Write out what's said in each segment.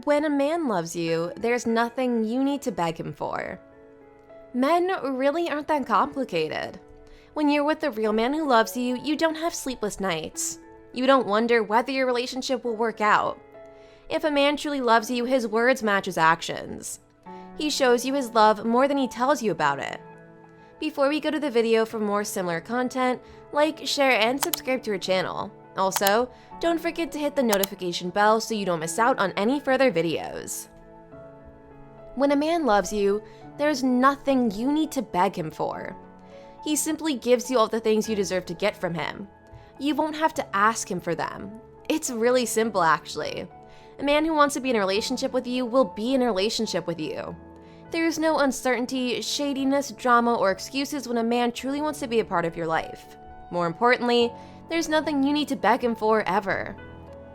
When a man loves you, there's nothing you need to beg him for. Men really aren't that complicated. When you're with a real man who loves you, you don't have sleepless nights. You don't wonder whether your relationship will work out. If a man truly loves you, his words match his actions. He shows you his love more than he tells you about it. Before we go to the video for more similar content, like, share, and subscribe to our channel. Also, don't forget to hit the notification bell so you don't miss out on any further videos. When a man loves you, there's nothing you need to beg him for. He simply gives you all the things you deserve to get from him. You won't have to ask him for them. It's really simple, actually. A man who wants to be in a relationship with you will be in a relationship with you. There's no uncertainty, shadiness, drama, or excuses when a man truly wants to be a part of your life. More importantly, there's nothing you need to beg him for ever.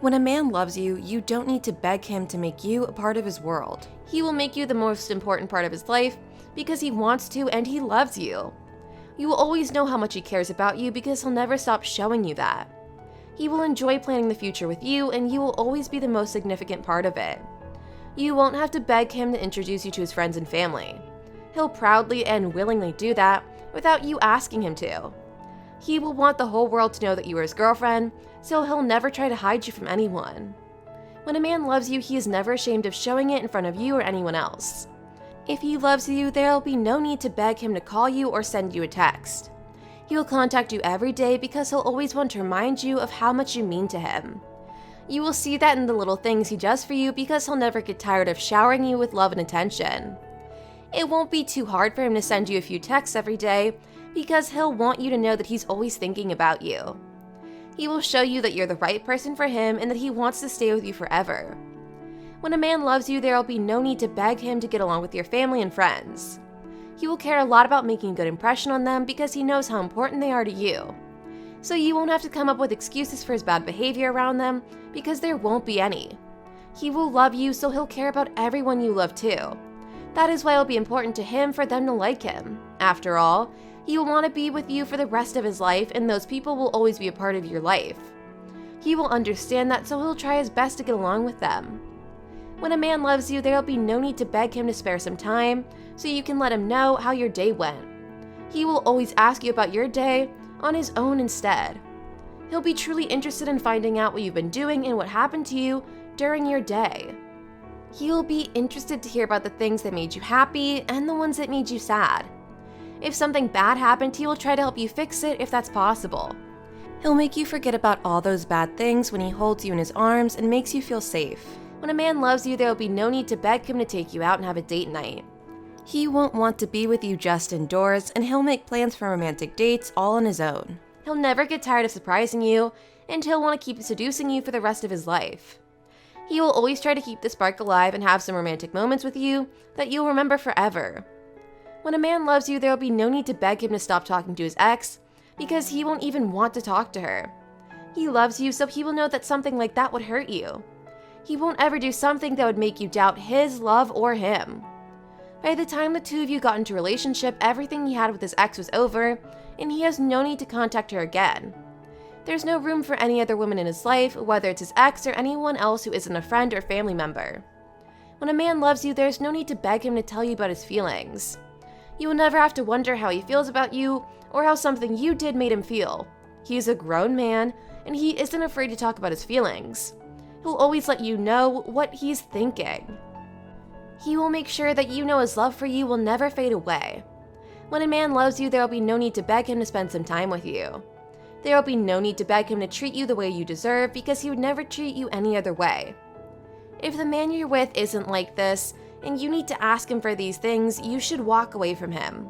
When a man loves you, you don't need to beg him to make you a part of his world. He will make you the most important part of his life because he wants to and he loves you. You will always know how much he cares about you because he'll never stop showing you that. He will enjoy planning the future with you and you will always be the most significant part of it. You won't have to beg him to introduce you to his friends and family. He'll proudly and willingly do that without you asking him to. He will want the whole world to know that you are his girlfriend, so he'll never try to hide you from anyone. When a man loves you, he is never ashamed of showing it in front of you or anyone else. If he loves you, there'll be no need to beg him to call you or send you a text. He will contact you every day because he'll always want to remind you of how much you mean to him. You will see that in the little things he does for you because he'll never get tired of showering you with love and attention. It won't be too hard for him to send you a few texts every day because he'll want you to know that he's always thinking about you. He will show you that you're the right person for him and that he wants to stay with you forever. When a man loves you, there'll be no need to beg him to get along with your family and friends. He will care a lot about making a good impression on them because he knows how important they are to you. So you won't have to come up with excuses for his bad behavior around them because there won't be any. He will love you, so he'll care about everyone you love too. That is why it'll be important to him for them to like him. After all, he will want to be with you for the rest of his life, and those people will always be a part of your life. He will understand that, so he'll try his best to get along with them. When a man loves you, there'll be no need to beg him to spare some time, so you can let him know how your day went. He will always ask you about your day on his own instead. He'll be truly interested in finding out what you've been doing and what happened to you during your day. He'll be interested to hear about the things that made you happy and the ones that made you sad. If something bad happened, he will try to help you fix it if that's possible. He'll make you forget about all those bad things when he holds you in his arms and makes you feel safe. When a man loves you, there will be no need to beg him to take you out and have a date night. He won't want to be with you just indoors, and he'll make plans for romantic dates all on his own. He'll never get tired of surprising you, and he'll want to keep seducing you for the rest of his life. He will always try to keep the spark alive and have some romantic moments with you that you'll remember forever. When a man loves you, there will be no need to beg him to stop talking to his ex, because he won't even want to talk to her. He loves you, so he will know that something like that would hurt you. He won't ever do something that would make you doubt his love or him. By the time the two of you got into a relationship, everything he had with his ex was over, and he has no need to contact her again. There's no room for any other woman in his life, whether it's his ex or anyone else who isn't a friend or family member. When a man loves you, there's no need to beg him to tell you about his feelings. You will never have to wonder how he feels about you or how something you did made him feel. He is a grown man, and he isn't afraid to talk about his feelings. He'll always let you know what he's thinking. He will make sure that you know his love for you will never fade away. When a man loves you, there will be no need to beg him to spend some time with you. There will be no need to beg him to treat you the way you deserve because he would never treat you any other way. If the man you're with isn't like this, and you need to ask him for these things, you should walk away from him.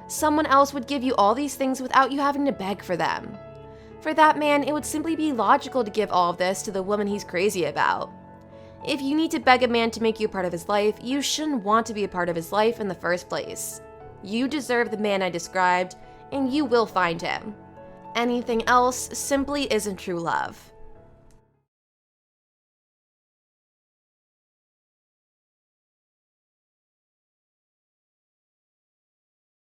Someone else would give you all these things without you having to beg for them. For that man, it would simply be logical to give all of this to the woman he's crazy about. If you need to beg a man to make you a part of his life, you shouldn't want to be a part of his life in the first place. You deserve the man I described, and you will find him. Anything else simply isn't true love.